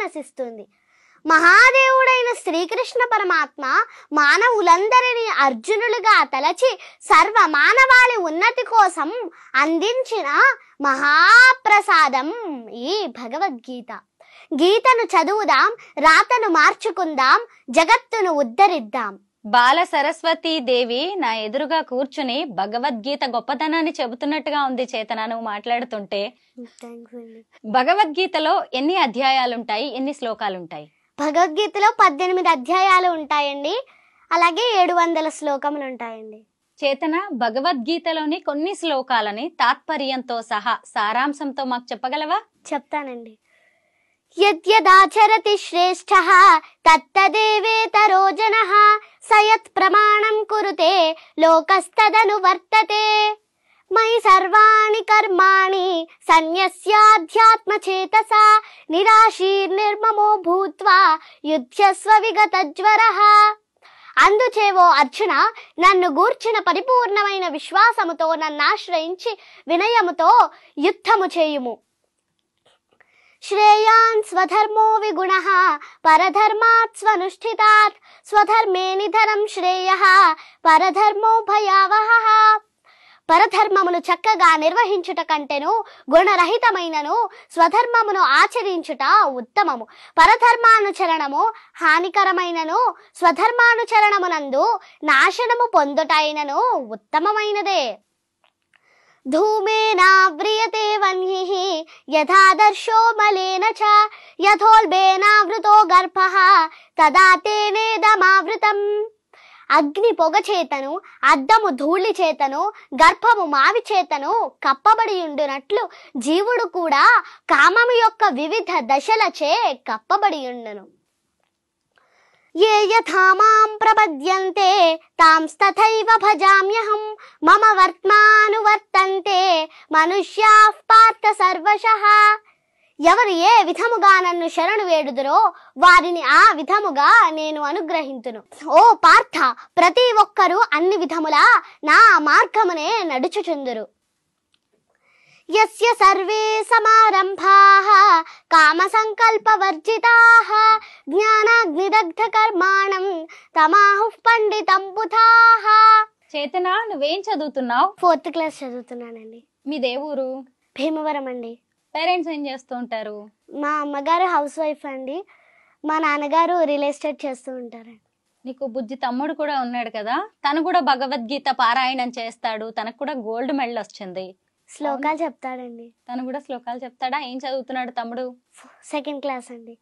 నశిస్తుంది. మహాదేవుడైన శ్రీకృష్ణ పరమాత్మ మానవులందరినీ అర్జునులుగా తలచి సర్వ మానవాళి ఉన్నతి కోసం అందించిన మహాప్రసాదం ఈ భగవద్గీత. గీతను చదువుదాం, రాతను మార్చుకుందాం, జగత్తును ఉద్ధరిద్దాం. బాల సరస్వతీ దేవి నా ఎదురుగా కూర్చుని భగవద్గీత గొప్పతనాన్ని చెబుతున్నట్టుగా ఉంది చేతన నువ్వు మాట్లాడుతుంటే. భగవద్గీతలో ఎన్ని అధ్యాయాలుంటాయి, ఎన్ని శ్లోకాలుంటాయి? భగవద్గీతలో 18 అధ్యాయాలు ఉంటాయండి, అలాగే 700 శ్లోకములు ఉంటాయండి. చేతన, భగవద్గీతలోని కొన్ని శ్లోకాలని తాత్పర్యంతో సహా సారాంశంతో మాకు చెప్పగలవా? చెప్తానండి. యద్యదాచరతి శ్రేష్ఠః తత్తదేవేతరో జనః సయత్ ప్రమాణం కురుతే లోకస్తదను వర్తతే మయి సర్వాణి కర్మాణి సన్యస్యాధ్యాత్మచేతసా నిరాశీర్నిర్మమో భూత్వా యుధ్యస్వ విగతజ్వరః. అందుచేవో అర్జున, నన్ను గూర్చిన పరిపూర్ణమైన విశ్వాసముతో నన్నాశ్రయించి వినయముతో యుద్ధము చేయుము. శ్రేయాన్ స్వధర్మో విగుణః పరధర్మాత్ స్వనుష్ఠితాత్ స్వధర్మే నిధనం శ్రేయః పరధర్మో భయావహః. పరధర్మమును చక్కగా నిర్వహించుట కంటెను గుణరహితమైనను స్వధర్మమును ఆచరించుట ఉత్తమము. పరధర్మానుచరణము హానికరమైనను స్వధర్మానుచరణమునందు నాశనము పొందుటైనను ఉత్తమమైనదే. ధూమేనావ్రియతే వన్హిః యథాదర్శో మలేన చ యథోల్బేనావృతో గర్భః తదా తేనేదమావృతం. అగ్ని పొగ చేతను, అద్దము ధూళి చేతను, గర్భము మావి చేతను కప్పబడి ఉండునట్లు జీవుడు కూడా కామము యొక్క వివిధ దశలచే కప్పబడి ఉండును. ఏ యథా మాం ప్రపద్యంతే తాంస్తథైవ భజామ్యహం మమ వర్త్మానువర్తంతే మనుష్యాః పార్థ సర్వశః. ఎవరు ఏ విధముగా నన్ను శరణు వేడుదురో వారిని ఆ విధముగా నేను అనుగ్రహింతును. ఓ పార్థ, ప్రతి ఒక్కరూ అన్ని విధములా నా మార్గమునే నడుచుచుందురు. యస్య సర్వే సమారంభాః కామ సంకల్ప వర్జితాః జ్ఞానాగ్నిదగ్ధ కర్మాణం తమాహుః పండితం బుధాః. చేతన, నువ్వేం చదువుతున్నావు? 4th class చదువుతున్నానండి. మీ దేవురు? భీమవరం అండి. పేరెంట్స్ ఏం చేస్తూ ఉంటారు? మా అమ్మగారు హౌస్ వైఫ్ అండి, మా నాన్నగారు రియల్ ఎస్టేట్ చేస్తూ ఉంటారండి. నీకు బుజ్జి తమ్ముడు కూడా ఉన్నాడు కదా, తను కూడా భగవద్గీత పారాయణం చేస్తాడు, తనకు కూడా గోల్డ్ మెడల్ వచ్చింది. శ్లోకాలు చెప్తాడండి. తను కూడా శ్లోకాలు చెప్తాడా? ఏం చదువుతున్నాడు తమ్ముడు? 2nd క్లాస్ అండి.